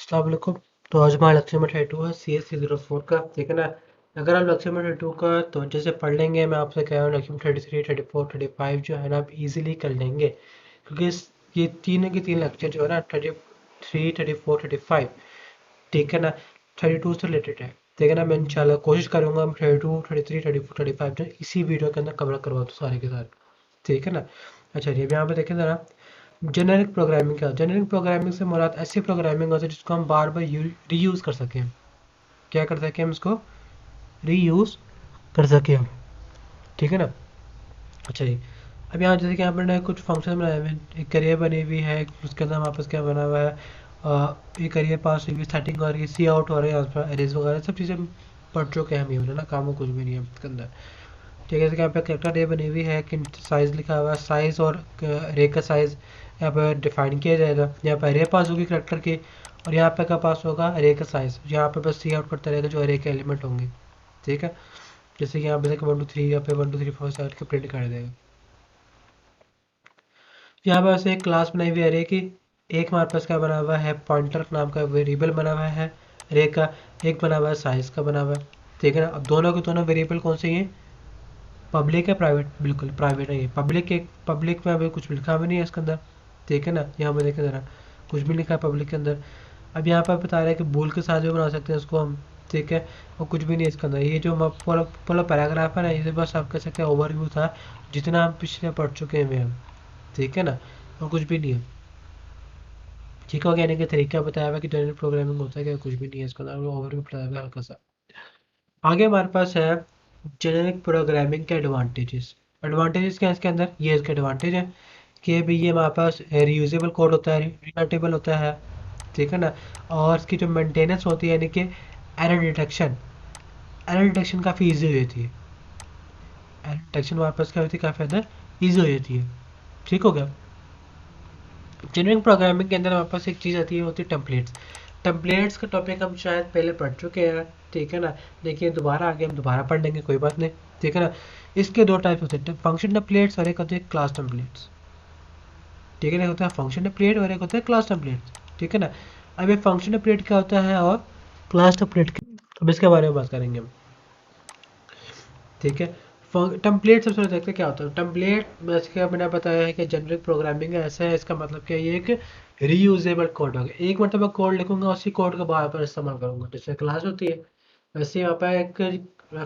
अस्सलाम वालेकुम। तो आज हमारा लेक्चर नंबर 32 है CS304 का, ठीक है ना। अगर आप लेक्चर नंबर 32 का तो जैसे पढ़ लेंगे, मैं आपसे कह रहा हूँ लेक्चर 33, 34, 35 जो है ना आप इजीली कर लेंगे, क्योंकि ये तीन के तीन लेक्चर जो है ना 33, 34, 35, ठीक है ना, 32 से रिलेटेड है। ठीक है ना, मैं इंशाल्लाह कोशिश करूंगा 32, 33, 34, 35 जो इसी वीडियो के अंदर कवर करवा दूँ सारे के सारे, ठीक है ना। अच्छा जी, अब यहाँ पे देखें ज़रा जेनेरिक प्रोग्रामिंग क्या, जेनेरिक प्रोग्रामिंग से मुराद ऐसी प्रोग्रामिंग होती है जिसको हम बार बार रीयूज कर सकें। क्या कर सकें हम इसको रीयूज कर सकें हम, ठीक है ना। अच्छा जी, अब यहाँ जैसे कि यहाँ पर कुछ फंक्शन बनाए हुए हैं, एक करियर बनी हुई है, उसके अंदर हमारे पास क्या बना हुआ है, ये करियर पास हुई सेटिंग हो रही है, सी आउट हो रहा है, यहाँ पर एरेज वगैरह सब चीज़ें पढ़ चुके हैं हम, ये ना काम कुछ भी नहीं है इसके अंदर। ठीक है, जैसे कि यहाँ पे करेक्टर डे बनी हुई है कि साइज लिखा हुआ है, साइज और रे का साइज यहाँ पर डिफाइन किया जाएगा। यहाँ पर रे पास होगी करेक्टर की, और यहाँ पे का पास होगा रे का साइज, यहाँ पे बस सी आउट करता रहेगा जो रे के एलिमेंट होंगे, ठीक है। जैसे कि यहाँ पे 1 2 3 यहाँ पे 1 2 3 4 से के प्रिंट कर देगा। यहाँ पे वैसे एक क्लास बनाई हुई है रे की, एक हमारे पास क्या बना हुआ है, पॉइंटर नाम का वेरिएबल बना हुआ है रे का, एक बना हुआ है साइज का बना हुआ है, ठीक है ना। अब दोनों के दोनों वेरिएबल कौन से हैं, पब्लिक है प्राइवेट, बिल्कुल प्राइवेट है ये पब्लिक, एक पब्लिक में अभी कुछ लिखा भी नहीं है इसके अंदर, ठीक है ना। यहाँ पे देखें ज़रा कुछ भी लिखा है पब्लिक के अंदर। अब यहाँ पर बता रहा है कि बोल के साथ भी बना सकते हैं इसको हम, ठीक है, और कुछ भी नहीं है इसके अंदर। ये जो हम पूरा पूरा पैराग्राफ है ना, ये बस आप कह सकते हैं ओवरव्यू था जितना हम पिछले पढ़ चुके हैं हम, ठीक है ना, और कुछ भी नहीं है। ठीक हो, कहने के तरीका बताया हुआ कि जनरल प्रोग्रामिंग होता है, क्या कुछ भी नहीं है इसके अंदर, ओवरव्यू बताया हुआ है हल्का सा। आगे हमारे पास है जेनेरिक प्रोग्रामिंग के एडवांटेजेस। एडवांटेजेस क्या है इसके अंदर, ये इसके एडवांटेज है कि भाई ये हमारे पास रीयूजेबल कोड होता है, रिनाटेबल होता है, ठीक है ना। और इसकी जो मेंटेनेंस होती है, यानी कि एरर डिटेक्शन काफ़ी ईजी हो जाती है। एरर डिटेक्शन हमारे पास क्या होती है, काफ़ी ज़्यादा ईजी हो जाती है, ठीक हो गया। जेनेरिक प्रोग्रामिंग के अंदर हमारे पास एक चीज़ आती है, होती है टेम्पलेट्स। टेम्पलेट्स का टॉपिक हम शायद पहले पढ़ चुके हैं, ठीक है ना। देखिए दोबारा आगे हम दोबारा पढ़ लेंगे, कोई बात नहीं, ठीक है ना। इसके दो टाइप होते हैं, फंक्शन टेम्पलेट्स और एक होते हैं क्लास टेम्पलेट्स, ठीक है ना। होता है फंक्शन टेम्पलेट और एक होता है क्लास टेम्पलेट, ठीक है ना। अब ये फंक्शन टेम्पलेट क्या होता है और क्लास टेम्पलेट, अब इसके बारे में बात करेंगे हम, ठीक है। टेम्पलेट सबसे पहले देखते हैं क्या होता है टेम्पलेट। जैसे कि मैंने बताया है कि जेनरिक प्रोग्रामिंग ऐसा है, इसका मतलब क्या है, ये एक रीयूजेबल कोड होगा, एक मतलब कोड लिखूंगा उसी कोड को बार बार इस्तेमाल करूंगा। जैसे क्लास होती है वैसे यहाँ पर एक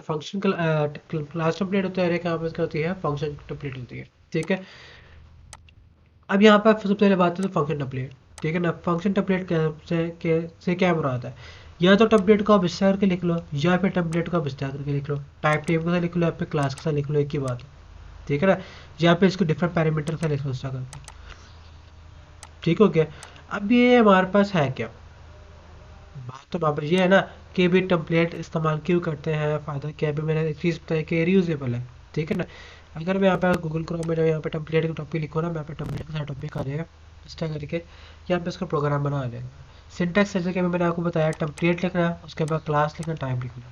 फंक्शन क्लास टेम्पलेट होता है, एक यहाँ पर होती है फंक्शन टेम्पलेट होती है, ठीक है। अब यहाँ पर सबसे पहले बात है फंक्शन टेम्पलेट, ठीक है ना। फंक्शन टेम्पलेट से क्या मुराद है, या तो टेम्पलेट को आप विस्तार करके लिख लो, या फिर टेम्पलेट को आप विस्तार करके लिख लो, टाइप टेबल के साथ लिख लो या फिर क्लास के साथ लिख लो, एक ही बात है, ठीक है ना। या फिर इसको डिफरेंट पैरामीटर से लिख लो उसका करके, ठीक हो गया। अब ये हमारे पास है क्या, बात तो वहाँ पर ये है ना कि भी टेम्पलेट इस्तेमाल क्यों करते हैं, फ़ायदा क्या है। भी मैंने एक चीज़ बताया कि रीयूजेबल है, ठीक है ना। अगर मैं यहाँ पर गूगल क्रोम में जाऊँ, यहाँ पे टेम्पलेट का टॉपिक लिखो ना, मैं यहाँ पे टेम्पलेट का टॉपिक आ जाएगा, इस तरह करके यहाँ पे इसका प्रोग्राम बना आ जाएगा। सिंटैक्स जैसे कि मैंने आपको बताया, टेम्पलेट लिखना, उसके बाद क्लास लिखना, टाइप लिखना,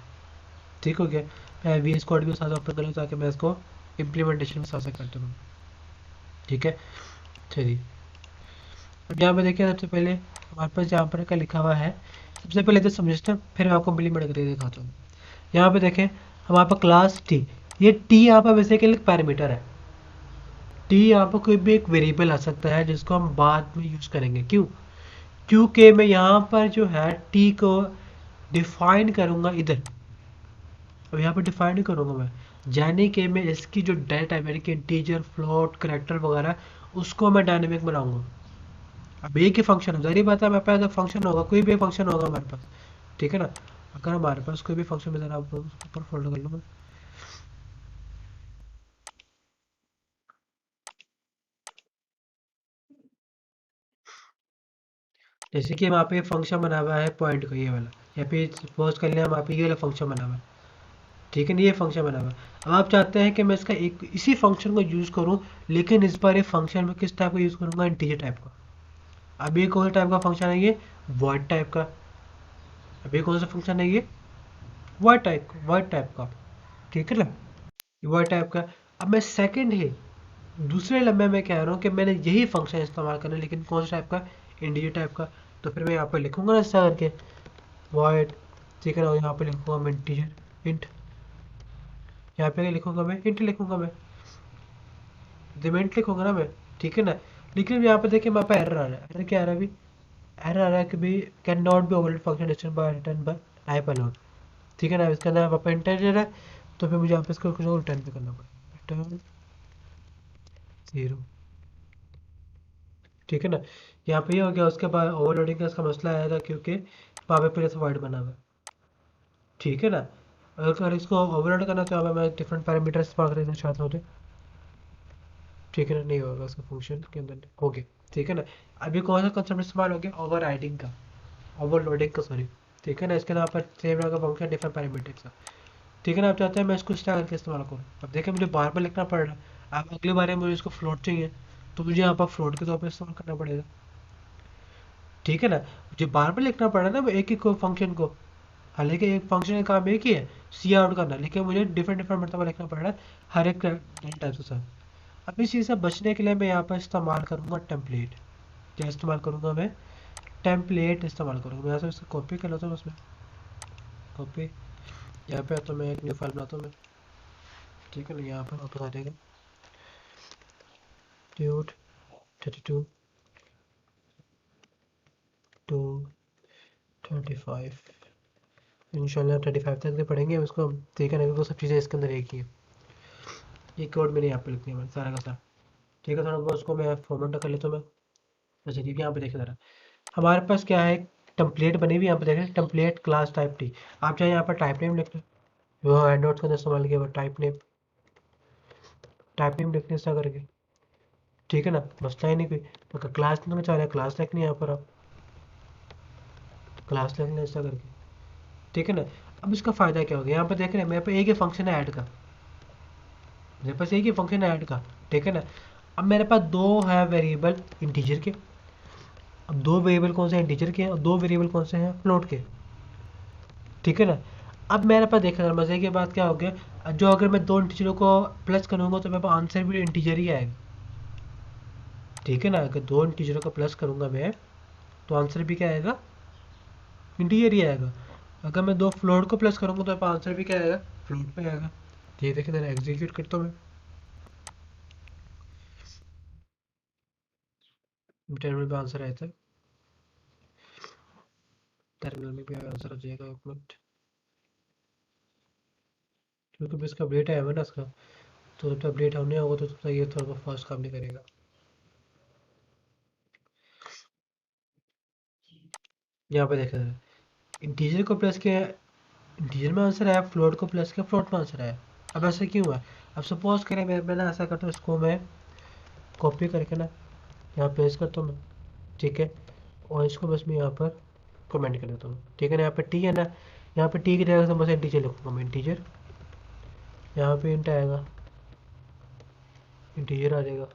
ठीक हो गया। मैं वी एस कोड भी साथ ओपन कर लूँ ताकि मैं इसको इम्प्लीमेंटेशन में साथ साथ करता रहूँ, ठीक है। चलिए, अब यहाँ पे देखिए सबसे पहले हमारे पास यहाँ पर क्या लिखा हुआ है, सबसे पहले तो समझते हैं फिर मैं आपको इम्प्लीमेंट करके दिखाता हूँ। यहाँ पे देखें हमारे पास क्लास टी, ये टी यहाँ पर बेसिकली एक पैरामीटर है। टी यहाँ पर कोई भी एक वेरिएबल आ सकता है जिसको हम बाद में यूज करेंगे, क्यों, क्योंकि मैं यहाँ पर जो है टी को डिफाइन करूंगा इधर। अब यहाँ पर डिफाइन करूंगा मैं, यानी कि मैं इसकी जो डेटा है, यानी कि इंटीजर, फ्लोट, करेक्टर वगैरह, उसको मैं डायनेमिक बनाऊंगा। अब एक ही फंक्शन है, जाहिर बात है हमारे पास फंक्शन होगा, कोई भी फंक्शन होगा हमारे पास, ठीक है ना। अगर हमारे पास कोई भी फंक्शन में, जरा ऊपर फोल्ड कर लूँगा, जैसे कि वहाँ पे फंक्शन बना हुआ है पॉइंट का ये वाला, या फिर सपोज कर लिया वहाँ पे ये वाला फंक्शन बना हुआ है, ठीक है ना, ये फंक्शन बना हुआ है। अब आप चाहते हैं कि मैं इसका एक इसी फंक्शन को यूज़ करूँ, लेकिन इस बार ये फंक्शन में किस टाइप का यूज़ करूँगा, इंटीजर टाइप का। अब ये कौन सा टाइप का फंक्शन है, ये वॉइड टाइप का। अब ये कौन सा फंक्शन है, ये वॉइड टाइप का, ठीक है ना, वॉइड टाइप का। अब मैं सेकंड है दूसरे लम्बे में कह रहा हूँ कि मैंने यही फंक्शन इस्तेमाल करना है, लेकिन कौन सा टाइप का, इंटीजर टाइप का। तो फिर मैं यहाँ पर लिखूंगा ना ऐसा करके वॉइड, ठीक है ना, और यहाँ पे लिखूंगा मैं इंटीजर इंट, यहाँ पे लिखूंगा मैं इंट, लिखूंगा मैं इंट लिखूंगा ना मैं, ठीक है ना। लेकिन यहाँ पे देखिए मेरे पे एरर आ रहा है, एरर क्या आ रहा है अभी, एरर आ रहा है कि भी can not be overload function distance by return bye type alone, ठीक है ना। इसका नाम आपका इंटीजर है, तो फिर मुझे यहाँ पे इसको कुछ और रिटर्न पे करना पड़ेगा, रिटर्न 0, ठीक है ना। यहाँ पे ये हो गया, उसके बाद ओवरलोडिंग का इसका मसला आया था क्योंकि वहाँ पे पहले से वाइड बना हुआ है, ठीक है ना। अगर इसको ओवरलोड करना चाहूँ मैं डिफरेंट पैरामीटर इस्तेमाल करना चाहता हूँ तो, ठीक है ना, नहीं होगा उसका फंक्शन के अंदर, हो गया, ठीक है ना। अभी कौन सा कंसेप्ट इस्तेमाल हो गया, ओवर राइडिंग का, ओवरलोडिंग का, सॉरी, ठीक है ना। इसके नाम पर सेम रहा फंक्शन डिफरेंट पैरामीटर्स का, ठीक है ना। आप चाहते हैं मैं इसको इस तरह करके इस्तेमाल करूँ, अब देखिए मुझे बार बार लिखना पड़ रहा है। अब अगली बार में मुझे इसको फ्लोट चाहिए, तो मुझे यहाँ पर फ्लोट के तौर पर इस्तेमाल करना पड़ेगा, ठीक है ना। मुझे बार बार लिखना पड़ रहा है ना एक ही फंक्शन को, हालांकि एक फंक्शन का काम एक ही है, सी आउट करना, लेकिन मुझे डिफरेंट डिफरेंट मरतबा लिखना पड़ रहा है हर एक टाइप के साथ। अब इस चीज़ से बचने के लिए मैं यहाँ पर इस्तेमाल करूँगा टेम्पलेट, क्या इस्तेमाल करूँगा मैं, टेम्पलेट इस्तेमाल करूँगा। मैं यहाँ से इसको कॉपी कर लेता हूँ, उसमें कॉपी, यहाँ पे तो मैं एक न्यू फाइल बनाता हूँ मैं, ठीक है ना। यहाँ पर वापस आ जाएगा ड्यूट 32 टू 35, इंशाल्लाह 35 तक के पढ़ेंगे उसको, ठीक है ना, क्योंकि वो सब चीज़ें इसके अंदर एक ही है। ये कोड मैंने यहाँ पे लिखनी है सारा का सारा, ठीक है। थोड़ा बहुत उसको मैं फॉर्मेट कर लेता हूँ मैं। अच्छा ठीक है, यहाँ पे देखें ज़रा, हमारे पास क्या है, टेम्पलेट बनी हुई, यहाँ पे देखें टेम्पलेट क्लास टाइप टी। आप चाहे यहाँ पर टाइप नेम लिख लें, वो एंड नोट्स का इस्तेमाल किया हुआ टाइप नेम लिखने से करके, ठीक है ना, मसला ही नहीं कोई। अगर क्लास में चाह रहे हैं क्लास लिखनी है यहाँ पर, आप क्लास लिख लें ऐसा करके, ठीक है ना। अब इसका फ़ायदा क्या होगा, यहाँ पर देख रहे हैं मेरे पास एक ही फंक्शन है ऐड का, मेरे पास एक ही फंक्शन है ऐड का, ठीक है ना। अब मेरे पास दो है वेरिएबल इंटीजर के, अब दो वेरिएबल कौन से हैं, इंटीजर के, और दो वेरिएबल कौन से हैं, फ्लोट के, ठीक है ना। अब मेरे पास देखा मज़े की बात क्या हो गया, जो अगर मैं दो इंटीजरों को प्लस करूँगा तो मेरे पास आंसर भी इंटीजर ही आएगा, ठीक है ना। अगर दो इंटीजरों को प्लस करूँगा मैं तो आंसर भी क्या आएगा, इंटीजर ही आएगा। अगर मैं दो फ्लोट को प्लस करूँगा तो मेरे पास आंसर भी क्या आएगा, फ्लोट पे आएगा। ये देखिए जरा एग्जीक्यूट करता हूँ मैं, टर्मिनल पे आंसर आया था, टर्मिनल में भी आंसर आ जाएगा एक मिनट, क्योंकि भी इसका अपडेट आया हुआ ना इसका, तो जब तक अपडेट होने होगा तो तब तक ये थोड़ा फास्ट काम नहीं करेगा। यहाँ पे देखा जाए इंटीजर को प्लस किया, इंटीजर में आंसर आया, फ्लोट को प्लस किया, फ्लोट में आंसर आया। अब ऐसा क्यों हुआ, अब सपोज करें मैं ना ऐसा करता हूँ, इसको मैं कॉपी करके ना यहाँ पेस्ट करता हूँ मैं, ठीक है, और इसको बस मैं यहाँ पर कमेंट कर देता हूँ, ठीक है ना। यहाँ पे टी है ना, यहाँ पे टी की जगह से बस इंटीजर लिखूँगा मैं, इंटीजर, यहाँ पे इंट आएगा, इंटीजर आ जाएगा,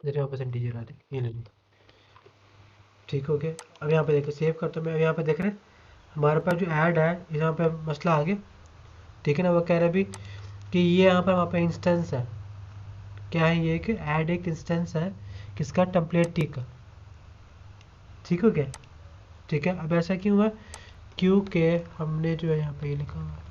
इधर यहाँ पर इंटीजर आ जाएगा, ये ले लो, ठीक हो गया। अब यहाँ पे देखो सेव करता हूँ मैं, यहाँ पे देख रहे हैं हमारे पास जो ऐड है यहाँ पे मसला आ गया, ठीक है ना। वो कह रहा है अभी कि ये यहाँ पर वहाँ पे इंस्टेंस है, क्या है ये कि ऐड एक इंस्टेंस है किसका, टेम्पलेट टी का, ठीक हो गया, ठीक है। अब ऐसा क्यों हुआ, क्योंकि हमने जो है यहाँ पे ये लिखा हुआ है,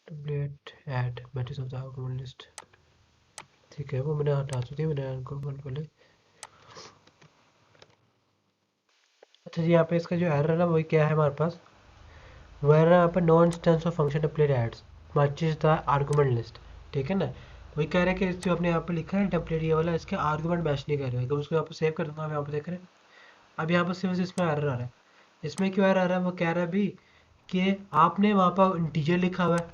template add matrix of the argument list, ठीक है, वो मैंने हटा चुकी, मैंने आर्गुमेंट बोले। अच्छा जी, यहाँ पे इसका जो एरर है ना वही क्या है हमारे पास, वो एरर यहाँ पर no instance of function template adds matches the argument list, ठीक है ना। वही कह रहे हैं कि जो अपने यहाँ पे लिखा है टेम्पलेट ये वाला, इसके आर्गुमेंट मैच नहीं कर रहे हैं। अगर उसको यहाँ पे सेव कर दूंगा, हम यहाँ पे देख रहे हैं अब यहाँ पर सिर्फ इसमें एरर आ रहा है। इसमें क्यों एरर आ रहा है, वो कह रहा है अभी कि आपने वहाँ पर इंटीजर लिखा हुआ है,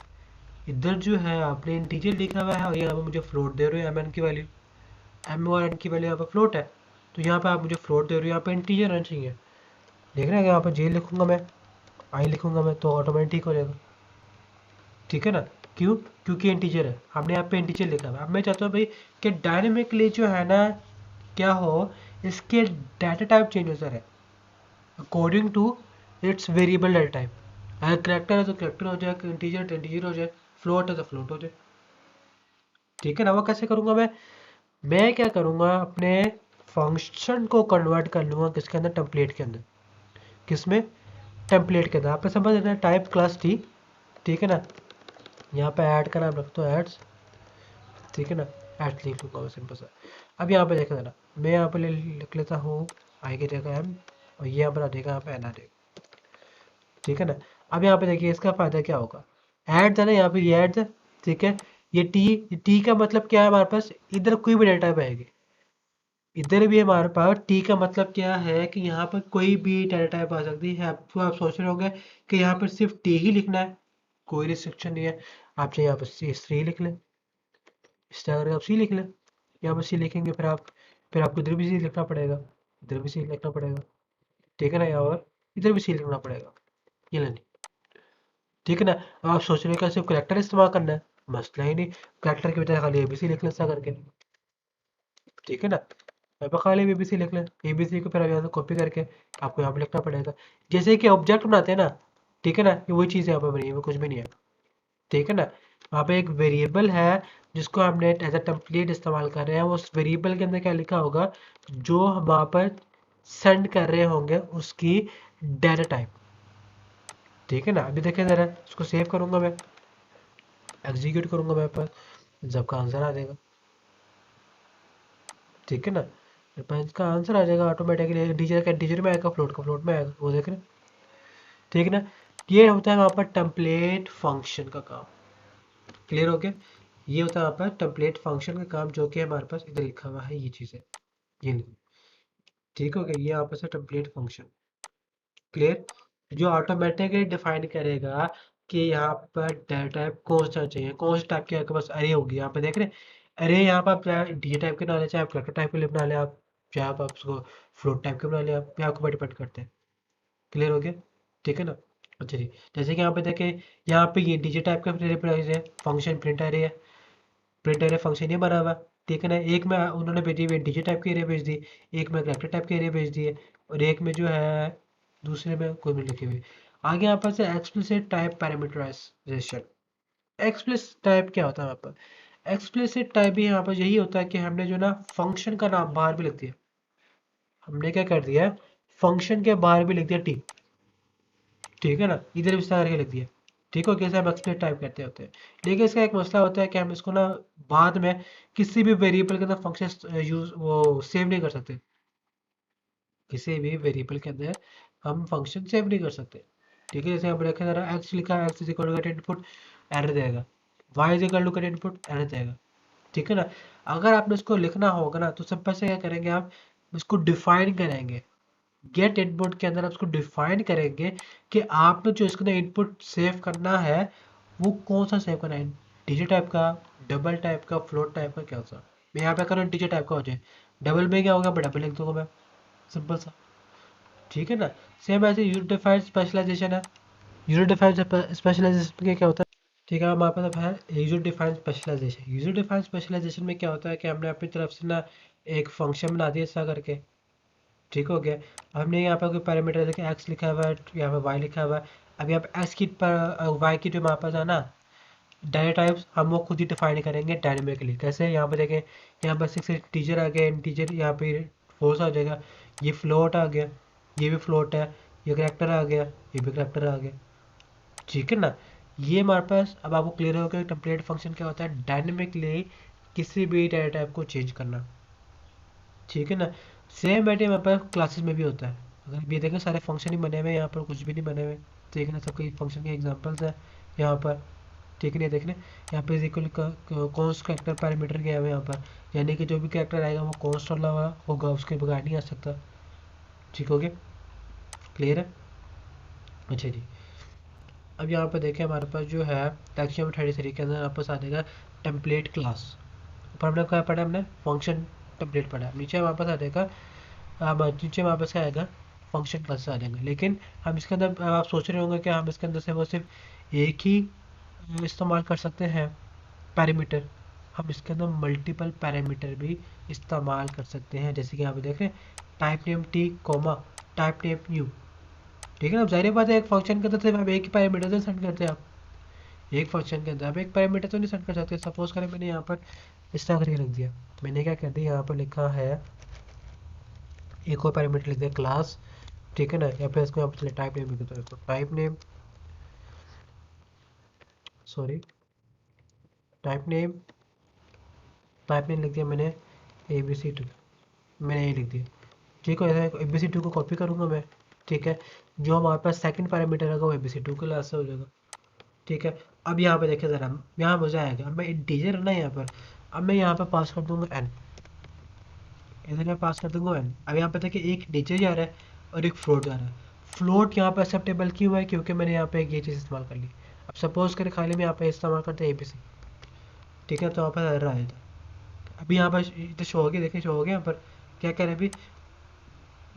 इधर जो है आपने इंटीजर लिखा हुआ है, और यहाँ पर मुझे फ्लोट दे रहे हो, एम एन की वैल्यू, एम और एन की वैल्यू यहाँ पर फ्लोट है, तो यहाँ पर आप मुझे फ्लोट दे रहे हो, यहाँ पर इंटीजर आना चाहिए। देख रहे हैं यहाँ पर जे लिखूंगा मैं, आई लिखूंगा मैं, तो ऑटोमेटिक हो जाएगा, ठीक है ना। क्यों, क्योंकि इंटीजर है, हमने यहाँ पे इंटीजर लिखा है। अब मैं चाहता हूँ भाई कि डायनेमिकली जो है ना क्या हो, इसके डाटा टाइप चेंज हो रहा है according to its variable data type. अगर करेक्टर है तो करेक्टर हो जाए, इंटीजर तो इंटीजर हो जाए, फ्लोट है तो फ्लोट हो जाए। ठीक है ना, वो कैसे करूँगा मैं क्या करूँगा, अपने फंक्शन को कन्वर्ट कर लूँगा किसके अंदर, टेम्पलेट के अंदर। किसमें, टेम्पलेट के अंदर। आप समझ लेना टाइप क्लास टी, ठीक है ना, यहाँ पे ऐड का नाम रख दो एड्स, ठीक है ना, एड्स लिख लूँगा मैं सिंपल सा। अब यहाँ पे देखा जरा, मैं यहाँ पे लिख लेता हूँ आई की जगह एम, और ये यहाँ पर आ जाएगा, यहाँ पे एन आ जाएगा, ठीक है ना। अब यहाँ पे देखिए इसका फायदा क्या होगा, एड्स है ना, यहाँ पे ये एड्स है, ठीक है। ये टी का मतलब क्या है, हमारे पास इधर कोई भी डेटा पाएगी, इधर भी हमारे पास टी का मतलब क्या है कि यहाँ पर कोई भी डेटा टाइप आ सकती है। आपको आप सोच रहे होंगे कि यहाँ पर सिर्फ टी ही लिखना है, कोई रिस्ट्रिक्शन नहीं है। आप चाहे यहाँ पर सी लिख लें, इस तरह करके आप सी लिख लें, यहाँ पर सी लिखेंगे, फिर आपको इधर भी सी लिखना पड़ेगा, इधर भी सी लिखना पड़ेगा, ठीक है ना, यहाँ पर इधर भी सी लिखना पड़ेगा, ये लेनी, ठीक है ना। अब आप सोच रहे हो कि सिर्फ करेक्टर इस्तेमाल करना है, मसला ही नहीं, करेक्टर की बजाय खाली एबीसी लिख लें ऐसा करके, ठीक है ना। यहाँ पे खाली एबीसी लिख लें, एबीसी को फिर यहाँ से कॉपी करके आपको यहाँ पे लिखना पड़ेगा, जैसे कि ऑब्जेक्ट बनाते हैं ना, ठीक है ना, ये वही चीज़ यहाँ पे बनी है, कुछ भी नहीं है, ठीक है ना। वहाँ पे एक वेरिएबल है जिसको हमने एज अ टेम्पलेट इस्तेमाल कर रहे हैं, उस वेरिएबल के अंदर क्या लिखा होगा, जो हम वहाँ पर सेंड कर रहे होंगे उसकी डाटा टाइप, ठीक है ना। अभी देखें ज़रा, इसको सेव करूँगा मैं, एग्जीक्यूट करूँगा, मेरे पास जब का आंसर आ जाएगा, ठीक है ना, मेरे पास इसका आंसर आ जाएगा ऑटोमेटिकली, टीचर में आएगा, फ्लोट का फ्लोट में आएगा, वो देख रहे हैं, ठीक है ना। ये होता है वहाँ पर टेम्पलेट फंक्शन का काम, क्लियर हो गया। ये होता है वहाँ पर टेम्पलेट फंक्शन का काम, जो कि हमारे पास इधर लिखा हुआ है, ये चीज़ है, ये लिखो, ठीक हो गया। ये यहाँ पर से टेम्पलेट फंक्शन, क्लियर, जो ऑटोमेटिकली डिफाइन करेगा कि यहाँ पर डेटा टाइप कौन सा चाहिए, कौन सा टाइप की आपके पास अरे होगी, यहाँ पे देख रहे हैं अरे, यहाँ पर आप चाहे डी टाइप के बना ले, चाहे आप कैरेक्टर टाइप के लिए बना ले, आप चाहे आप उसको फ्लोट टाइप के बना ले, आप आपको पर डिपेंड करते हैं, क्लियर हो गया, ठीक है ना। अच्छा जी, जैसे कि यहाँ पे देखें, यहाँ पे ये डीजे टाइप का है, फंक्शन प्रिंट अरे है, प्रिंट अरे फंक्शन ये बना हुआ, ठीक है ना। एक में उन्होंने भेजी हुई डीजे टाइप की एरे भेज दी, एक में कैरेक्टर टाइप की एरे भेज दी है, और एक में जो है दूसरे में कोई भी लिखी हुई। आगे यहाँ पर से explicit type parameterisation, explicit type क्या होता है यहाँ पर, एक्सप्लिसिट टाइप भी यहाँ पर यही होता है कि हमने जो ना फंक्शन का नाम बाहर भी लिख दिया, हमने क्या कर दिया, फंक्शन के बाहर भी लिख दिया टी, ठीक है ना, इधर विस्तार करके लिख दिया, ठीक हो, कैसे हम एक्सप्लिसिट टाइप कहते होते हैं। लेकिन इसका एक मसला होता है कि हम इसको ना बाद में किसी भी वेरिएबल के अंदर फंक्शन यूज वो सेव नहीं कर सकते, किसी भी वेरिएबल के अंदर हम फंक्शन सेव नहीं कर सकते, ठीक है। जैसे हम रखें जरा एक्स लिखा है, X is equal to input error देगा, Y is equal to input error देगा, ठीक है ना। अगर आपने इसको लिखना होगा ना, तो सबसे पहले क्या करेंगे, आप इसको डिफाइन करेंगे, गेट इनपुट के अंदर आप उसको डिफाइन करेंगे कि आपने जो इसके अंदर इनपुट सेव करना है वो कौन सा सेव करना है, डिजिट टाइप का, डबल टाइप का, फ्लोट टाइप का, क्या सा। मैं यहाँ पे करूँ डिजिट टाइप का हो जाए, डबल में क्या होगा, मैं डबल लिख दूंगा मैं, सिंपल सा, ठीक है ना। सेम ऐसे यूजर डिफाइंड स्पेशलाइजेशन है, यूजर डिफाइंड स्पेशलाइजेशन में क्या होता है, ठीक है, हमारे पास अब है user defined specialisation. User defined specialisation में क्या होता है कि हमने अपनी तरफ से ना एक फंक्शन बना दिया ऐसा करके, ठीक हो गया। हमने यहाँ पर कोई पैरामीटर जैसे एक्स लिखा हुआ है, यहाँ पर वाई लिखा हुआ है, अब यहाँ पर एक्स की पर वाई की जो हमारे पास है ना डाटा टाइप्स, हम वो खुद ही डिफाइन करेंगे डायनेमिकली। कैसे, यहाँ पे देखें, यहाँ पर सिक्स टीचर आ गया, इंटीजर यहाँ पे फोर्स आ जाएगा, ये फ्लोट आ गया, ये भी फ्लोट है, ये करेक्टर आ गया, ये भी करेक्टर आ गया, ठीक है ना। ये हमारे पास अब आपको क्लियर हो गया टेम्पलेट फंक्शन क्या होता है, डायनेमिकली किसी भी डाटा टाइप को चेंज करना, ठीक है ना। सेम बैठे हमारे पास क्लासेस में भी होता है, अगर ये देखें सारे फंक्शन ही बने हुए हैं, यहाँ पर कुछ भी नहीं बने हुए, ठीक है ना, सबके फंक्शन के एग्जांपल्स है यहाँ पर, ठीक है ना। देख लें यहाँ पे इक्वल कॉन्स्ट कैरेक्टर पैरामीटर गया हुआ है यहाँ पर, यानी कि जो भी कैरेक्टर आएगा वो कॉन्स्ट वाला होगा, उसके बगैर नहीं आ सकता, ठीक हो गया, क्लियर है। अच्छा जी, अब यहाँ पर देखें हमारे पास जो है टेक्स्ट में 33 के अंदर वापस आ जाएगा टेम्पलेट क्लास, ऊपर हमने क्या पढ़ा, हमने फंक्शन टेम्पलेट पढ़ा, नीचे वापस आ जाएगा, नीचे वापस क्या आएगा, फंक्शन क्लास आ जाएगा। लेकिन हम इसके अंदर आप सोच रहे होंगे कि हम इसके अंदर से वो सिर्फ एक ही इस्तेमाल कर सकते हैं पैरामीटर, हम इसके अंदर मल्टीपल पैरामीटर भी इस्तेमाल कर सकते हैं, जैसे कि यहाँ पे देख रहे हैं type name T comma type name new, ठीक है ना। अब जाहिर बात है एक फंक्शन के अंदर सिर्फ हम एक ही पैरामीटर से सेंड करते हैं आप, एक फंक्शन के अंदर आप एक पैरामीटर तो नहीं सेट कर सकते। सपोज करें मैंने यहाँ पर इस तरह करके रख दिया, मैंने क्या कर दिया यहाँ पर लिखा है एक और पैरामीटर लिख दिया क्लास, ठीक है ना, या फिर इसको यहाँ पर चलिए टाइप नेम लिख दो, type name, sorry type name, type name लिख दिया मैंने ABC2, मैंने ये लिख दिया। ठीक है, ऐसा ABC2 को कॉपी करूँगा मैं, ठीक है, जो हमारे पास सेकंड पैरामीटर होगा वो ABC2 क्लास से हो जाएगा। ठीक है, अब यहाँ पे देखिए ज़रा, यहाँ मज़ा आएगा, अब मैं इंटीजर है ना यहाँ पर, अब मैं यहाँ पर पास कर दूंगा n, इधर मैं पास कर दूंगा n। अब यहाँ पे देखिए एक इंटीजर जा रहा है और एक फ्लोट जा रहा है। फ्लोट यहाँ पर एक्सेप्टेबल क्यों है, क्योंकि मैंने यहाँ पे एक ये चीज़ इस्तेमाल कर ली। अब सपोज करें खाली मैं यहाँ पे इस्तेमाल करते हैं ABC, ठीक है, तो यहाँ पर एरर आया था। अभी यहाँ पर तो शो हो गया, देखिए शो हो गया यहाँ पर, क्या कह रहे हैं अभी,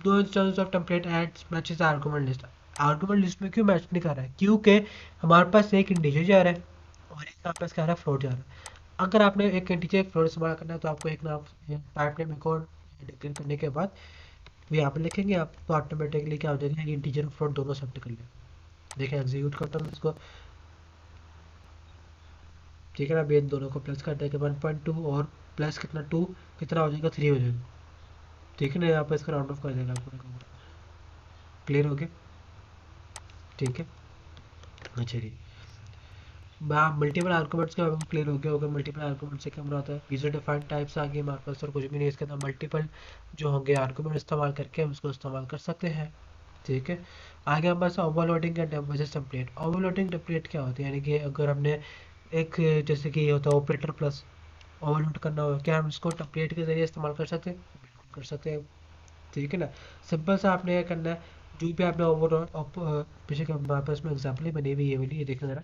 दो instance of template adds matches argument list. Argument list में क्यों मैच नहीं कर रहा है, क्योंकि हमारे पास एक इंटीजर जा रहा है और एक यहाँ पास क्या रहा है, फ्लोट जा रहा है। अगर आपने एक इंटीजर एक फ्लोट इस्तेमाल करना है तो आपको एक नाम टाइप नेम एक और डिक्लेयर करने के बाद वो यहाँ पे लिखेंगे आप, तो ऑटोमेटिकली क्या हो जाएगा, इंटीजर और फ्लोट दोनों सेलेक्ट कर लिया। देखिए एग्जीक्यूट करता हूँ इसको, ठीक है ना, अब ये दोनों को प्लस कर देंगे 1.2 और प्लस कितना 2, कितना हो जाएगा 3 हो जाएगा, ठीक है ना, यहाँ पे इसका राउंड ऑफ कर देगा पूरा का पूरा। क्लियर हो गया, ठीक है। अच्छा जी, मल्टीपल आर्गुमेंट्स के बारे में क्लियर हो गया होगा। मल्टीपल आर्गुमेंट से क्या होता है, यूजर डिफाइंड टाइप्स आ गए हमारे पास और कुछ भी नहीं, इसके अंदर मल्टीपल जो होंगे आर्गुमेंट इस्तेमाल करके हम उसको इस्तेमाल कर सकते हैं, ठीक है। आगे हमारे पास overloading and template. Overloading template क्या होती है, यानी कि अगर हमने एक जैसे कि ये होता है ऑपरेटर प्लस, ओवरलोड करना हो, क्या हम इसको टेम्पलेट के जरिए इस्तेमाल कर सकते हैं, बिल्कुल कर सकते हैं, ठीक है ना। सिंपल सा आपने क्या करना है, जो भी आपने ओवरलोड बेशक हमारे पास में एग्जाम्पल ही बनी हुई है, ये वाली, ये देखना जरा,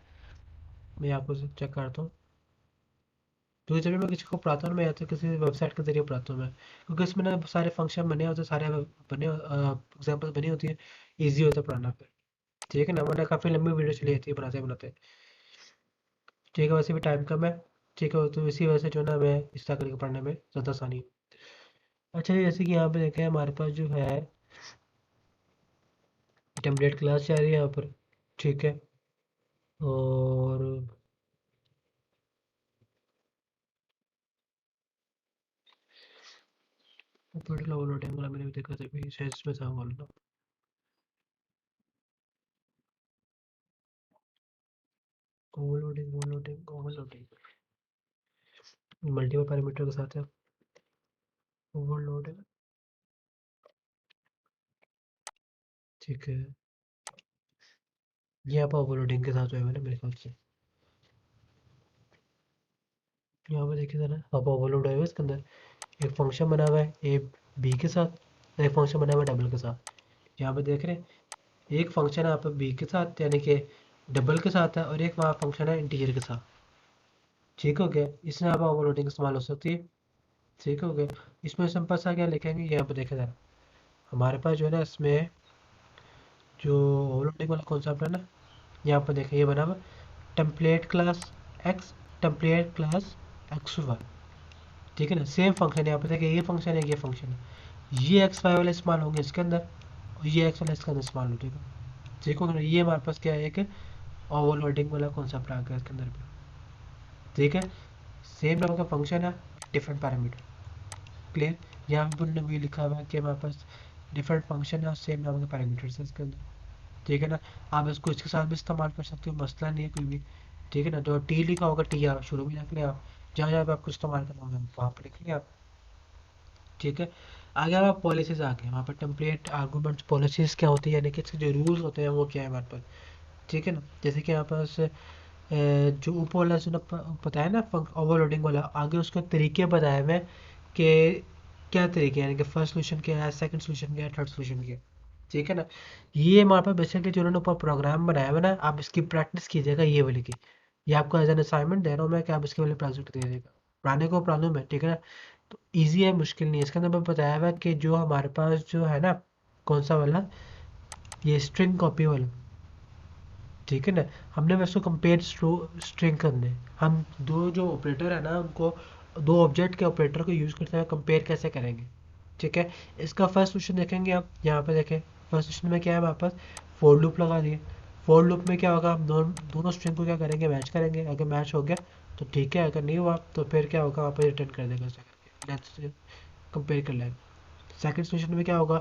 मैं आपको चेक करता हूँ। तो जब भी मैं किसी को पढ़ाता हूँ, मैं या तो किसी वेबसाइट के जरिए पढ़ाता हूँ मैं, क्योंकि इसमें ना सारे फंक्शन बने होते हैं, सारे बने एग्जाम्पल बनी होती है, ईजी होता है पढ़ाना फिर, ठीक है ना, वरना काफ़ी लंबी वीडियो चली जाती है बनाते बनाते, ठीक है। वैसे भी टाइम कम है, ठीक है, तो इसी वजह से जो है ना मैं इस तरह करके पढ़ने में ज़्यादा आसानी है। अच्छा जैसे कि यहाँ पे देखें हमारे पास जो है टेम्पलेट क्लास जा रही है यहाँ पर, ठीक है, और ऊपर ओवरलोडिंग वाला मैंने भी देखा था, भी शायद इसमें था बोलना, overloading overloading overloading multiple parameter के साथ है ओवरलोडिंग, ठीक है, ये आप ओवरलोडिंग के साथ है ना मेरे ख्याल से। यहाँ पे देखिए जरा, आप ओवरलोड है इसके अंदर एक फंक्शन बना हुआ है ए बी के साथ, एक फंक्शन बना हुआ है डबल के साथ। यहाँ पे देख रहे हैं एक फंक्शन है यहाँ पे बी के साथ यानी कि डबल के साथ है, और एक वहाँ फंक्शन है इंटीजर के साथ, ठीक हो गया। इसमें आप ओवरलोडिंग इस्तेमाल हो सकती है, ठीक हो गया। इसमें सिंपल सा क्या लिखेंगे, यहाँ पे देखे जरा, हमारे पास जो है ना इसमें जो ओवरलोडिंग वाला कॉन्सेप्ट है ना, यहाँ पर देखें ये बना हुआ template class X, template class X Y, ठीक है ना, सेम फंक्शन है। यहाँ पे देखिए ये फंक्शन है, ये फंक्शन है, ये एक्स वाई वाले इस्तेमाल होंगे इसके अंदर और ये एक्स वाला इसके अंदर इस्तेमाल हो जाएगा, ठीक है ना। ये हमारे पास क्या है, एक ओवरलोडिंग वाला कॉन्सेप्ट आ गया इसके अंदर भी, ठीक है। सेम नाम का फंक्शन है, डिफरेंट पैरामीटर, क्लियर। यहाँ पे उन्होंने भी लिखा हुआ है कि हमारे पास डिफरेंट फंक्शन है और सेम नाम के पैरामीटर्स है इसके अंदर, ठीक है ना। आप इसको इसके साथ भी इस्तेमाल कर सकते हो, मसला नहीं है कोई भी, ठीक है ना। जो टी लिखा होगा टी आप शुरू में लिख लिया, आप जहाँ जहाँ पे आपको इस्तेमाल करना होगा वहाँ पर लिख लिया आप, ठीक है। आगे आप पॉलिसीज आ गए, वहाँ पर टेम्पलेट आर्गूमेंट्स पॉलिसीज क्या होती है, यानी कि इसके जो रूल्स होते हैं वो क्या है हमारे पास, ठीक है ना। जैसे कि यहाँ पास जो ऊपर वाला जो ना बताया ना ओवरलोडिंग वाला, आगे उसके तरीके बताए हुए हैं कि क्या तरीके हैं, यानी कि फर्स्ट सोल्यूशन क्या है, सेकंड सोल्यूशन क्या है, थर्ड सोल्यूशन क्या है, ठीक है ना। ये हमारे पास बेसिकली जो उन्होंने ऊपर प्रोग्राम बनाया हुआ है ना, आप इसकी प्रैक्टिस कीजिएगा ये वाली की, ये आपको एज एन असाइनमेंट दे रहा हूँ मैं कि आप इसके वाले प्रोजेक्ट दे देगा, पढ़ाने को प्रॉब्लम है, ठीक है ना। तो ईजी है, मुश्किल नहीं है। इसके अंदर मैं बताया हुआ है कि जो हमारे पास जो है ना, कौन सा वाला, ये स्ट्रिंग कॉपी वाला, ठीक है ना, हमने वैसे कंपेयर स्ट्रिंग करने, हम दो जो ऑपरेटर है ना उनको, दो ऑब्जेक्ट के ऑपरेटर को यूज़ करते हुए कंपेयर कैसे करेंगे, ठीक है। इसका फर्स्ट क्वेश्चन देखेंगे आप, यहाँ पे देखें फर्स्ट क्वेश्चन में क्या है हमारे पास, फोर लूप लगा दिए, फॉर लूप में क्या होगा, हम दोनों स्ट्रिंग को क्या करेंगे, मैच करेंगे। अगर मैच हो गया तो ठीक है, अगर नहीं हुआ तो फिर क्या होगा, वहाँ पर रिटर्न कर देगा ऐसा करके, लेंथ से कंपेयर कर लेंगे। सेकंड सिचुएशन में क्या होगा,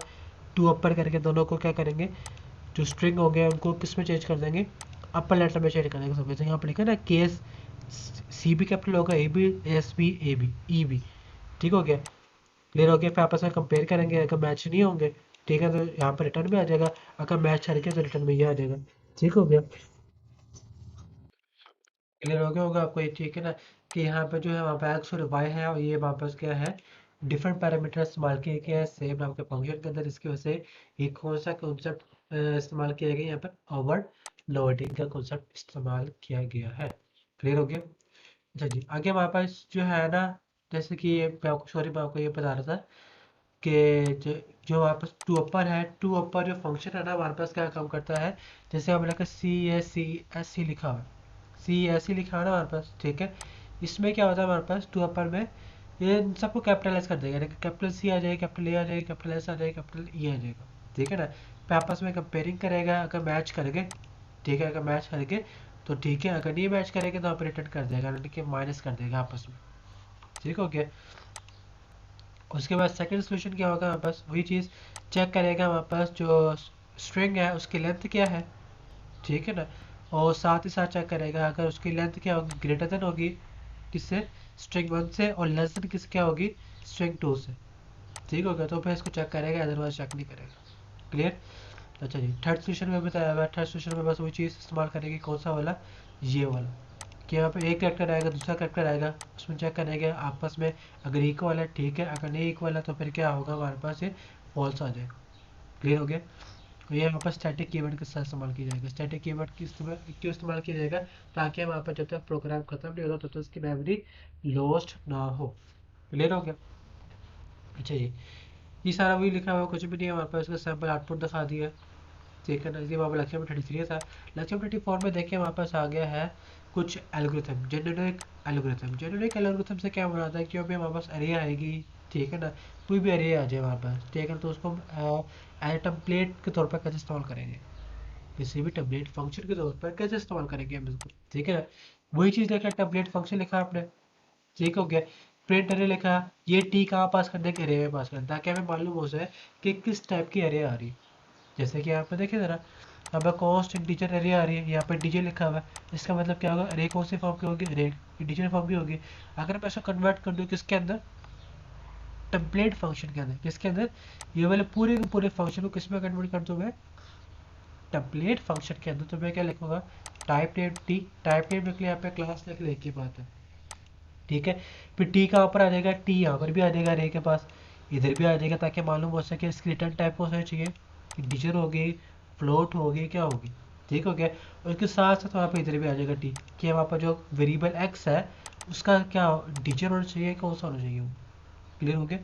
टू अपर करके दोनों को क्या करेंगे, जो स्ट्रिंग हो गया उनको किस में चेंज कर देंगे, अपर लेटर में चेंज कर देंगे। समझे, यहाँ पर लिखा ना केस सी भी कैपिटल होगा, A B, S B, A B, E B. ठीक हो गया, क्लियर हो गया। फिर आपस में कंपेयर करेंगे, अगर मैच नहीं होंगे ठीक है तो यहाँ पर रिटर्न में आ जाएगा, अगर मैच हट गया तो रिटर्न में ये आ जाएगा। ठीक हो गया, क्लियर हो गया होगा आपको ये, ठीक है ना। कि यहाँ पे जो है वहाँ पे एक्स और वाई है, और ये वापस क्या है, डिफरेंट पैरामीटर इस्तेमाल किए गए हैं सेम नाम के फंक्शन के अंदर, इसकी वजह से एक कौन सा कॉन्सेप्ट इस्तेमाल किया गया यहाँ पर, ओवरलोडिंग का कॉन्सेप्ट इस्तेमाल किया गया है। क्लियर हो गया। अच्छा जी, आगे हमारे पास जो है ना, जैसे कि मैं आपको ये बता रहा था कि जो जो हमारे पास टू अपर है, टू अपर जो फंक्शन है ना हमारे पास क्या काम करता है, जैसे हमने कहा सी लिखा हुआ है, सी एस सी लिखा है ना हमारे पास, ठीक है। इसमें क्या होता है हमारे पास टू अपर में, ये इन सबको कैपिटलाइज कर देगा, यानी कि कैपिटल सी आ जाएगा, कैपिटल ए आ जाएगा, कैपिटल एस आ जाएगा, कैपिटल ई आ जाएगा। ठीक है ना, फिर आपस में कंपेयरिंग करेगा, अगर मैच करेंगे ठीक है, अगर मैच करेंगे तो ठीक है, अगर नहीं मैच करेंगे तो आप रिटर्न कर देगा, यानी कि माइनस कर देगा आपस में। ठीक हो गया। उसके बाद सेकंड सोल्यूशन क्या होगा, हमारे पास वही चीज़ चेक करेगा, हमारे पास जो स्ट्रिंग है उसकी लेंथ क्या है, ठीक है ना। और साथ ही साथ चेक करेगा, अगर उसकी लेंथ क्या होगी, ग्रेटर देन होगी किससे, स्ट्रिंग वन से, और लेस देन किस क्या होगी, स्ट्रिंग टू से। ठीक हो गया, तो फिर इसको चेक करेगा, अदरवाइज चेक नहीं करेगा। क्लियर। अच्छा जी, थर्ड सोल्यूशन में बताया हुआ है, थर्ड सोल्यूशन में बस वही चीज़ इस्तेमाल करेगी, कौन सा वाला, ये वाला, कि यहाँ पे एक करेक्टर आएगा, दूसरा करेक्टर आएगा, उसमें चेक करेंगे आपस में अगर इक्वल है ठीक है, अगर नहीं इक्वल है तो फिर क्या होगा, हमारे पास ये फॉल्स आ जाएगा। क्लियर हो गया। तो ये यहाँ पर स्टैटिक कीवर्ड के साथ इस्तेमाल किया जाएगा। स्टैटिक कीवर्ड क्यों इस्तेमाल किया जाएगा, ताकि वहाँ पर जब तक प्रोग्राम खत्म नहीं होता तब तक उसकी मेमोरी लॉस्ट ना हो। क्लियर हो गया। अच्छा जी, ये सारा वही लिखा हुआ, कुछ भी नहीं है हमारे पास, इसका सैम्पल आउटपुट दिखा दिया। ठीक है ना, इसलिए वहाँ पर लेक्चर में 33 था। लेक्चर में 34 में देखिए हमारे पास आ गया है कुछ algorithm, generic algorithm. Generic algorithm से क्या बनाता है कि अभी हमारे पास अरे आएगी, ठीक है ना, कोई भी अरे आ जाए हमारे पास, ठीक है ना, तो उसको एज टेम्पलेट के तौर पर कैसे इस्तेमाल करेंगे, किसी भी टेम्पलेट फंक्शन के तौर पर कैसे इस्तेमाल करेंगे हम इसको। ठीक है ना, वही चीज़ देखा, टेम्पलेट फंक्शन लिखा आपने, ठीक हो गया। प्रिंट अरे लिखा, ये टी कहाँ पास करने के, अरे में पास करना, ताकि हमें मालूम हो जाए कि किस टाइप की अरे आ रही है। जैसे कि यहाँ पे देखिए ज़रा, यहाँ पे कॉस्ट इंटीजर अरे आ रही है, यहाँ पे डीजे लिखा हुआ है, इसका मतलब क्या होगा, अरे कौन से फॉर्म की होगी, अरे इंटीजर फॉर्म की होगी। अगर मैं इसको कन्वर्ट कर दूँ किसके अंदर, टेम्पलेट फंक्शन के अंदर, किसके अंदर, ये वाले पूरे के पूरे फंक्शन को किस में कन्वर्ट कर दूँ मैं, टेम्पलेट फंक्शन के अंदर। तो मैं क्या लिखूंगा, type name T, type name लिख लिया, यहाँ पे क्लास लिख लिया, एक ही बात है। ठीक है, फिर टी कहाँ पर आ जाएगा, टी यहाँ पर भी आ जाएगा अरे के पास, इधर भी आ जाएगा, ताकि मालूम हो सके इसकी रिटर्न टाइप को होना चाहिए, इंटीजर होगी, फ्लोट होगी, क्या होगी। ठीक हो गया। और इसके साथ साथ वहाँ पे इधर भी आ जाएगा टी, कि वहाँ पर जो वेरिएबल एक्स है उसका क्या इंटीजर होना चाहिए, कौन सा होना चाहिए वो। क्लियर हो गया।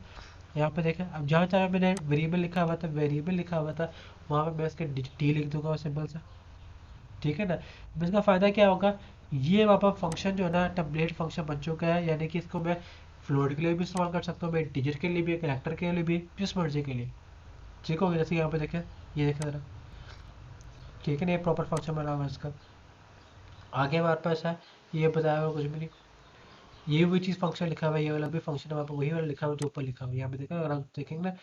यहाँ पे देखें, अब जहाँ जहाँ मैंने वेरिएबल लिखा हुआ था, वेरिएबल लिखा हुआ था, वहाँ पे मैं इसके टी लिख दूंगा सिंपल सा। ठीक है ना, अब इसका फ़ायदा क्या होगा, ये वहाँ पर फंक्शन जो है ना टेम्पलेट फंक्शन बन चुका है, यानी कि इसको मैं फ्लोट के लिए भी इस्तेमाल कर सकता हूँ, मैं इंटीजर के लिए भी, कैरेक्टर के लिए भी, जिस मर्जी के लिए। ठीक हो गया, जैसे यहाँ पे देखें, ये देखें ज़रा, ठीक है ना, ये प्रॉपर फंक्शन बना हुआ है इसका। आगे हमारे पास है, ये बताया हुआ कुछ भी नहीं, ये वही चीज़ फंक्शन लिखा हुआ है, ये वाला भी फंक्शन है वहाँ पर, वही वाला लिखा हुआ है जो ऊपर लिखा हुआ है, यहाँ पे देखा, अगर आप देखेंगे ना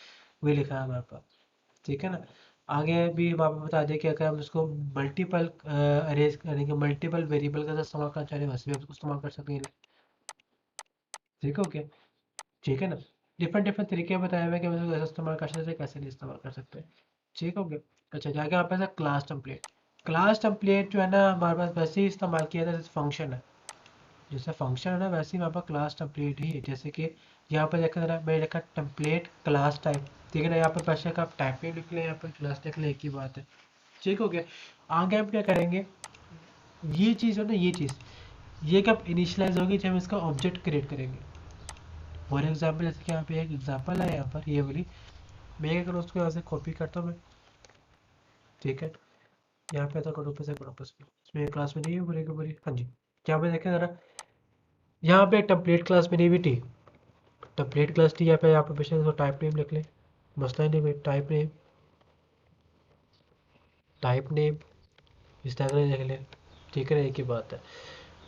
वही लिखा है हमारे पास। ठीक है ना, आगे भी वहाँ पे बता दें कि अगर हम इसको मल्टीपल अरेज यानी कि मल्टीपल वेरिएबल का इस्तेमाल करना चाह रहे हैं, वैसे भी हम इसको इस्तेमाल कर सकते हैं। ठीक है, ओके, ठीक है ना, डिफरेंट डिफरेंट तरीके बताए हुए हैं कि हम इसको कैसे इस्तेमाल कर सकते हैं, कैसे नहीं इस्तेमाल कर सकते। ठीक हो गया। अच्छा, जाके हमारे पास क्लास टेम्पलेट। क्लास टेम्पलेट जो है ना हमारे पास वैसे ही इस्तेमाल किया था जैसे फंक्शन है, जैसे फंक्शन है ना वैसे ही वहाँ पर क्लास टेम्पलेट ही है। जैसे कि यहाँ पर देखा जरा, मैंने लिखा टेम्पलेट क्लास टाइप, ठीक है ना, यहाँ पर पैसे का आप टाइप में लिख लें, यहाँ पर क्लास लिख लें, एक ही बात है। ठीक हो गया। आगे हम क्या करेंगे, ये चीज़ है ना, ये चीज़ ये कब इनिशियलाइज होगी, जब हम इसका ऑब्जेक्ट क्रिएट करेंगे। फॉर एग्जाम्पल जैसे कि यहाँ पे एक एग्जाम्पल है, यहाँ पर ये वाली, मैं क्या करूँ, उसको यहाँ से कॉपी करता हूँ मैं। ठीक है, यहाँ पे तो करो से करो बस, इसमें क्लास में नहीं है पूरी की पूरी। हाँ जी, यहाँ पे देखें ज़रा, यहाँ पे टेम्पलेट क्लास में नहीं भी थी, टेम्पलेट क्लास थी, यहाँ पे बेशक इसको टाइप नेम लिख लें, मसला ही नहीं भाई, टाइप नेम, टाइप नेम, इस डायग्राम देख ले, ठीक है ना, एक ही बात है।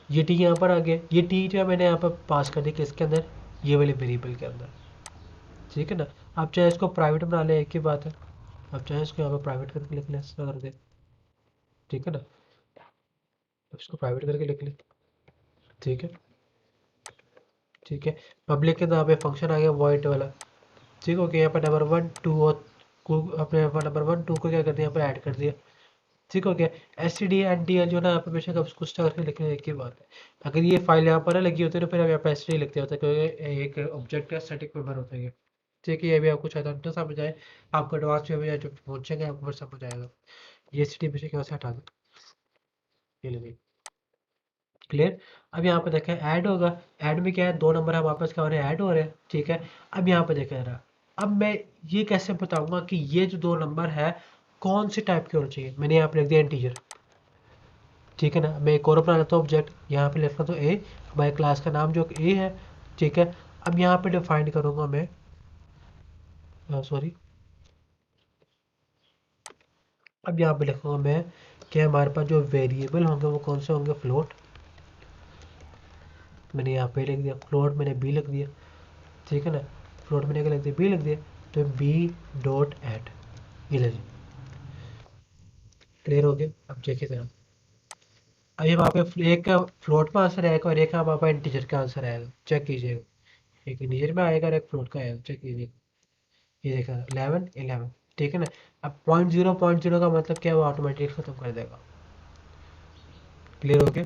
ये टी यहाँ पर आ गया, ये टी जो है मैंने यहाँ पर पास कर दिया किसके अंदर, ये वाले वेरिएबल के अंदर, ठीक है ना। आप चाहे इसको प्राइवेट बना ले, एक ही बात है, आप चाहे इसको यहाँ पर प्राइवेट करके लिख लें, इस तरह कर दे, ठीक है ना, अब इसको प्राइवेट करके लिख ले, ठीक है, ठीक है। पब्लिक के यहाँ पे फंक्शन आ गया वॉइड वाला, ठीक हो गया। यहाँ पर नंबर 1 2 और को अपने यहाँ पर नंबर 1 2 को क्या कर दिया, यहाँ पर ऐड कर दिया, ठीक हो गया। S T D N T L जो ना यहाँ पे बेशक अब कुछ करके लिखने एक ही बात है। अगर ये फाइल यहाँ पर लगी होती है तो फिर हम यहाँ पे एस टी डी लिखते होते हैं, क्योंकि एक ऑब्जेक्ट का स्टैटिक मेंबर होता है ये, ठीक है। ये भी आपको शायद अंतर समझ आए, आपको एडवांस में भी जब पहुंचेंगे आपको फिर समझ आएगा। ये एस टी डी बेशक यहाँ से हटा दो, ये ले, क्लियर। अब यहाँ पे देखें ऐड होगा, ऐड में क्या है, दो नंबर हम वापस क्या हो रहे हैं, ऐड हो रहे हैं, ठीक है। अब यहाँ पे देखें रहा, अब मैं ये कैसे बताऊंगा कि ये जो दो नंबर है कौन से टाइप के होने चाहिए। मैंने यहाँ पे लिख दिया इंटीजर, ठीक है ना। मैं एक और बना लेता हूँ ऑब्जेक्ट, यहाँ पे लिखता तो ए, हमारे क्लास का नाम जो ए है, ठीक है। अब यहाँ पे डिफाइन करूंगा मैं, सॉरी, अब यहाँ पे लिखूंगा मैं कि हमारे पास जो वेरिएबल होंगे वो कौन से होंगे, फ्लोट। मैंने यहाँ पे लिख दिया फ्लोट, मैंने बी लिख दिया, ठीक है ना। फ्लोट मैंने क्या लिख दिया, बी लिख दिया, तो बी डॉट एट, ये ले, क्लियर हो गया। अब देखिए जरा, अब ये वहाँ पे एक का फ्लोट का आंसर आएगा और एक का वहाँ पर इंटीजर का आंसर आएगा, चेक कीजिएगा। एक इंटीजर में आएगा और एक फ्लोट का आएगा, चेक कीजिएगा। ये देखा 11 11, ठीक है ना। अब पॉइंट जीरो का मतलब क्या है, वो ऑटोमेटिक खत्म कर देगा, क्लियर हो गया,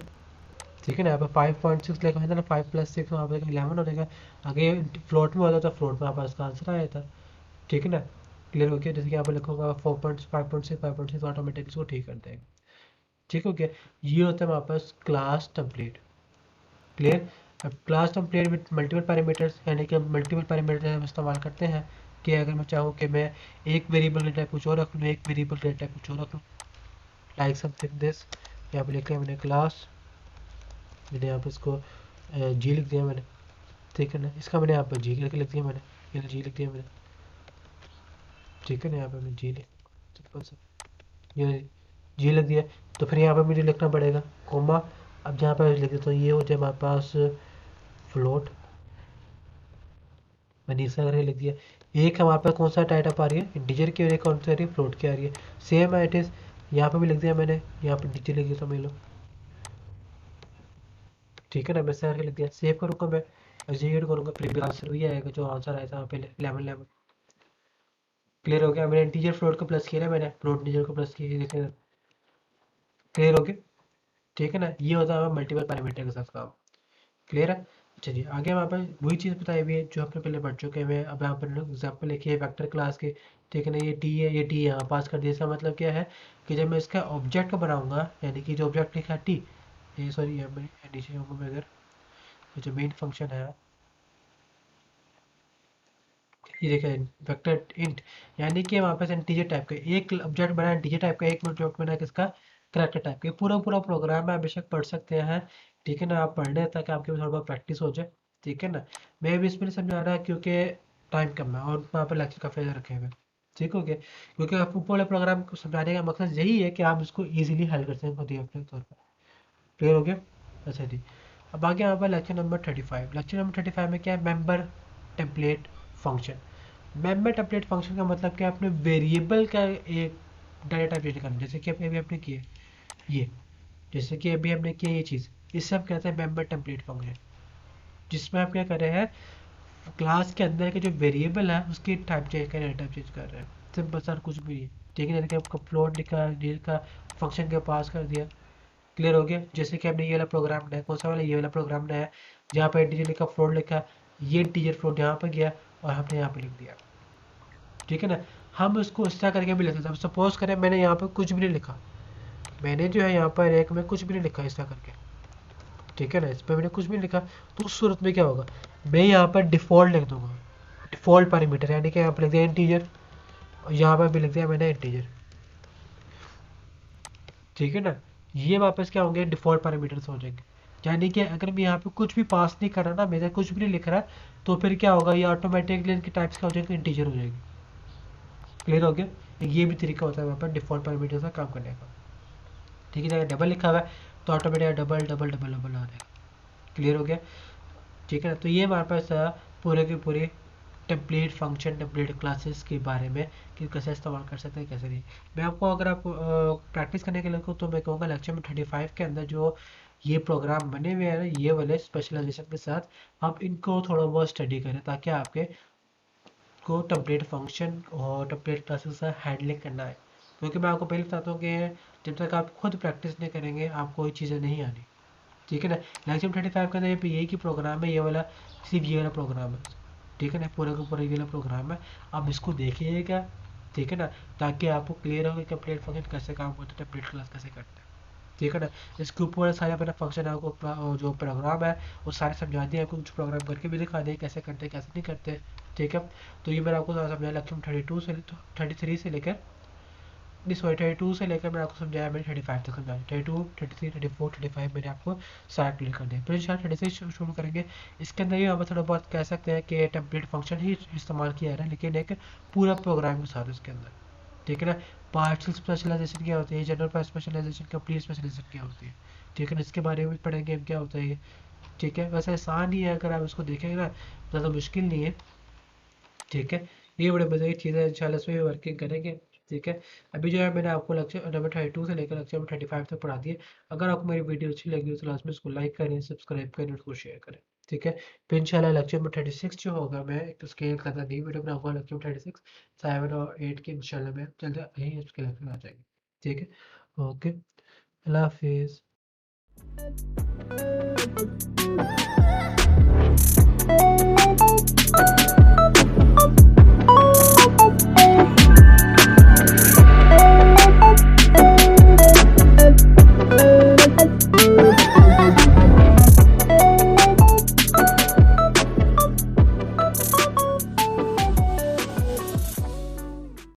ठीक है ना। यहाँ पे 5.6 लिखा है ना, 5 + 6 वहाँ पे 11 हो जाएगा। अगर ये फ्लोट में होता तो फ्लोट में आपका इसका आंसर आया था, ठीक है ना, क्लियर हो गया। जैसे कि यहाँ पे लिखूंगा 4.5.6 ऑटोमेटिक इसको ठीक कर देगा, ठीक हो गया। ये होता है हमारे पास क्लास टेम्पलेट, क्लियर। अब class template with multiple parameters, यानी कि मल्टीपल पैरामीटर हम इस्तेमाल करते हैं कि अगर मैं चाहूँ कि मैं एक वेरिएबल का टाइप कुछ और रख लूँ, एक वेरिएबल का टाइप कुछ और रख लूँ, लाइक समथिंग दिस। यहाँ पे लिख लिया मैंने क्लास, मैंने यहाँ पे इसको जी लिख दिया मैंने, ठीक है ना। इसका मैंने यहाँ पर जी करके लिख दिया मैंने, ये जी लिख दिया मैंने, ठीक है ना। यहाँ पे मैंने जी लिख, सिंपल सा, ये जी लिख दिया। तो फिर यहाँ पे मुझे लिखना पड़ेगा कोमा। अब जहाँ पर लिख देता हूँ ये हो जाए हमारे पास फ्लोट, मैंने इसका करके लिख दिया। एक हमारे पास कौन सा टाइप आ रही है, इंटीजर की, और एक कौन सी आ रही है, फ्लोट की आ रही है। सेम है इट इज़, यहाँ पे भी लिख दिया मैंने, यहाँ पे नीचे लिख दिया समझ लो, ठीक है ना। मैं इसका करके लिख दिया, सेव करूँगा मैं, एग्जीक्यूट करूँगा, फिर भी आंसर वही आएगा जो आंसर आया था वहाँ पे 11 क्लियर हो गया। मैंने इंटीजर फ्लोट को प्लस किया ना, मैंने फ्लोट इंटीजर को प्लस किया, देखिए क्लियर हो गया, ठीक है ना। ये होता है मल्टीपल पैरामीटर के साथ काम, क्लियर है। चलिए आगे हमारे पास वही चीज़ बताई हुई है जो हमने पहले पढ़ चुके हैं। अब यहाँ पर एग्जाम्पल लिखिए वेक्टर क्लास के, ठीक है ना। ये टी है, ये टी यहाँ पास कर दिया। इसका मतलब क्या है कि जब मैं इसका ऑब्जेक्ट बनाऊंगा, यानी कि जो ऑब्जेक्ट लिखा है टी, ये सॉरी मैं नीचे आऊँगा मैं, अगर ये जो मेन फंक्शन है, ये देखिए वेक्टर इंट, यानी कि हमारे पास इंटीजर टाइप का एक ऑब्जेक्ट बना, इंटीजर टाइप का एक ऑब्जेक्ट बना, किसका, करैक्टर टाइप का। पूरा पूरा प्रोग्राम है, बेशक पढ़ सकते हैं, ठीक है ना। आप पढ़ लें ताकि आपके थोड़ा बहुत प्रैक्टिस हो जाए, ठीक है ना। मैं भी इसमें समझा रहा क्योंकि टाइम कम है और वहाँ पर लेक्चर काफ़ी ज़्यादा रखे हुए हैं, ठीक हो गया। क्योंकि आप ऊपर वाले प्रोग्राम को समझाने का मकसद यही है कि आप इसको ईजिली हल कर सकें खुद ही अपने तौर पर, क्लियर हो गया। अच्छा जी, अब आगे हमारे पास लेक्चर नंबर 35। लेक्चर नंबर 35 में क्या है, member template function. Member template function का मतलब क्या है, अपने वेरिएबल का एक डाटा टाइप चेंज करना। जैसे कि अभी आपने किया ये, जैसे कि अभी हमने किया ये चीज़, इससे हम कहते हैं मेंबर टेम्पलेट फंक्शन, जिसमें आप क्या कर रहे हैं, क्लास के अंदर के जो वेरिएबल है उसकी टाइप चेंज कर रहे हैं, टाइप चेंज कर रहे हैं, सिंपल सर कुछ भी नहीं, ठीक है। जैसे कि आपका फ्लोट लिखा, डील का फंक्शन के पास कर दिया, क्लियर हो गया। जैसे कि हमने ये वाला प्रोग्राम बनाया, कौन सा वाला, ये वाला प्रोग्राम बनाया, जहाँ पर इंटीजर लिखा, फ्लोट लिखा, ये इंटीजर फ्लोट यहाँ पर गया और हमने यहाँ पर लिख दिया, ठीक है ना। हम उसको इस तरह करके भी लिख सकते हैं। सपोज करें मैंने यहाँ पर कुछ भी नहीं लिखा, मैंने जो है यहाँ पर एक में कुछ भी नहीं लिखा इस तरह करके, ठीक है ना, इस पर मैंने कुछ भी नहीं लिखा, तो उस सूरत में क्या होगा, मैं यहाँ पर डिफ़ॉल्ट लिख दूंगा, डिफ़ॉल्ट पैरामीटर, यानी कि यहाँ पर लिख दिया इंटीजर और यहाँ पर भी लिख दिया मैंने इंटीजर, ठीक है ना। ये वापस क्या होंगे, डिफ़ॉल्ट पैरामीटर्स हो जाएंगे। यानी कि अगर मैं यहाँ पे कुछ भी पास नहीं कर रहा ना, मेरा कुछ भी नहीं लिख रहा, तो फिर क्या होगा, ये ऑटोमेटिकली इनके टाइप्स क्या हो जाएंगे, इंटीजर हो जाएगी, क्लियर हो गया। ये भी तरीका होता है वहाँ पर डिफ़ॉल्ट पैरामीटर का काम करने का, ठीक है, अगर डबल लिखा हुआ है तो automatic double double double double आ जाएगा। क्लियर हो गया? ठीक है ना, तो ये हमारे पास पूरे के पूरे टेम्पलेट फंक्शन टेम्पलेट क्लासेस के बारे में कि कैसे इस्तेमाल कर सकते हैं कैसे नहीं। मैं आपको अगर आप प्रैक्टिस करने के लिए कहूँ तो मैं कहूँगा लेक्चर में 35 के अंदर जो ये प्रोग्राम बने हुए हैं ना ये वाले स्पेशलाइजेशन के साथ आप इनको थोड़ा बहुत स्टडी करें ताकि आपके को टेम्पलेट फंक्शन और टेम्पलेट क्लासेस का हैंडलिंग करना है। क्योंकि मैं आपको पहले बताता हूँ कि जब तक आप खुद प्रैक्टिस नहीं करेंगे आपको ये चीज़ें नहीं आनी। ठीक है ना, लेक्चर 35 का अंदर यही की प्रोग्राम है, ये वाला सिर्फ ये वाला प्रोग्राम है। ठीक है ना, पूरा का पूरा ये वाला प्रोग्राम है, आप इसको देखिएगा। ठीक है ना, ताकि आपको क्लियर हो कि टेम्पलेट फंक्शन कैसे काम करता है, टेम्पलेट क्लास कैसे करता है। ठीक है ना, इसके ऊपर सारे अपना फंक्शन आपको जो प्रोग्राम है वो सारे समझा दिए, आपको कुछ प्रोग्राम करके भी दिखा दिए कैसे करते हैं कैसे नहीं करते। ठीक है, तो ये मैंने आपको सारा समझाया लेक्चर 32 से 33 से लेकर नहीं सॉरी 32 से लेकर मैंने आपको समझाया, मैंने 35 तक समझाया। 32 33 34 35 मैंने आपको सारा क्लियर कर दिया। फिर इंशाल्लाह 36 शुरू करेंगे। इसके अंदर ये हम थोड़ा बहुत कह सकते हैं कि टेम्पलेट फंक्शन ही इस्तेमाल किया है लेकिन एक पूरा प्रोग्राम के साथ इसके अंदर। ठीक है ना, पार्शियल स्पेशलाइजेशन क्या होती है, जनरल स्पेशलाइजेशन, कंप्लीट स्पेशलाइजेशन क्या होती है। ठीक है ना, इसके बारे में भी पढ़ेंगे हम क्या होता है ये। ठीक है, वैसे आसान ही है अगर आप इसको देखेंगे ना, ज़्यादा मुश्किल नहीं है। ठीक है, ये बड़े मज़े की चीज़ है, इंशाल्लाह इसमें वर्किंग करेंगे। ठीक है, अभी जो है मैंने आपको लेक्चर नंबर 32 से लेकर लेक्चर नंबर 35 तक पढ़ा दिए। अगर आपको मेरी वीडियो अच्छी लगी हो तो लास्ट में इसको लाइक करें, सब्सक्राइब करें और उसको शेयर करें। ठीक है, फिर इंशाल्लाह लेक्चर नंबर 36 जो होगा मैं एक तो स्केल करना नहीं वीडियो बनाऊंगा, लेक्चर नंबर 36 7 और 8 की इंशाल्लाह मैं जल्द यही उसके लेक्चर आ जाएंगे। ठीक है, ओके, अल्लाह हाफिज़।